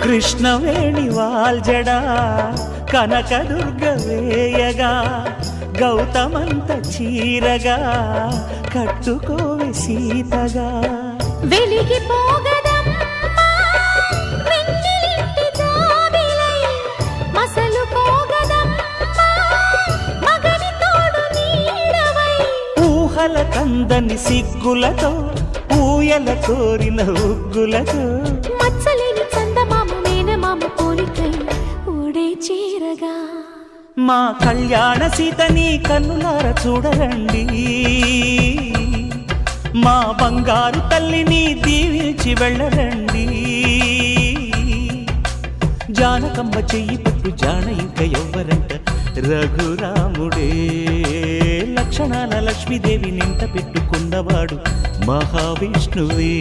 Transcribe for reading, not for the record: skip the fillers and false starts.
కృష్ణవేణి వాల్జడా కనకదుర్గ వేయగా గౌతమంత చీరగా కట్టుకోవే సీతగా వెలిగిపోగదమ్మా వెన్నెలింటి జాబిలై మసలుకోగదమ్మా మగని తోడు నీడవై ఊహల కందని సిగ్గులతో ఊయల కోరిన ఉగ్గులతో మచ్చలేని చందమామ మేనమామ పోలికై ఓడే చీరగా మా కళ్యాణ సీతని కన్నులార చూడరండి మా బంగారు తల్లిని దీవించి వెళ్ళరండి జానకమ్మ చెయ్యి పట్టు జాన ఇంక ఎవ్వరంట రఘురాముడే లక్షణాల లక్ష్మీదేవి నింట పెట్టుకున్నవాడు మహావిష్ణువే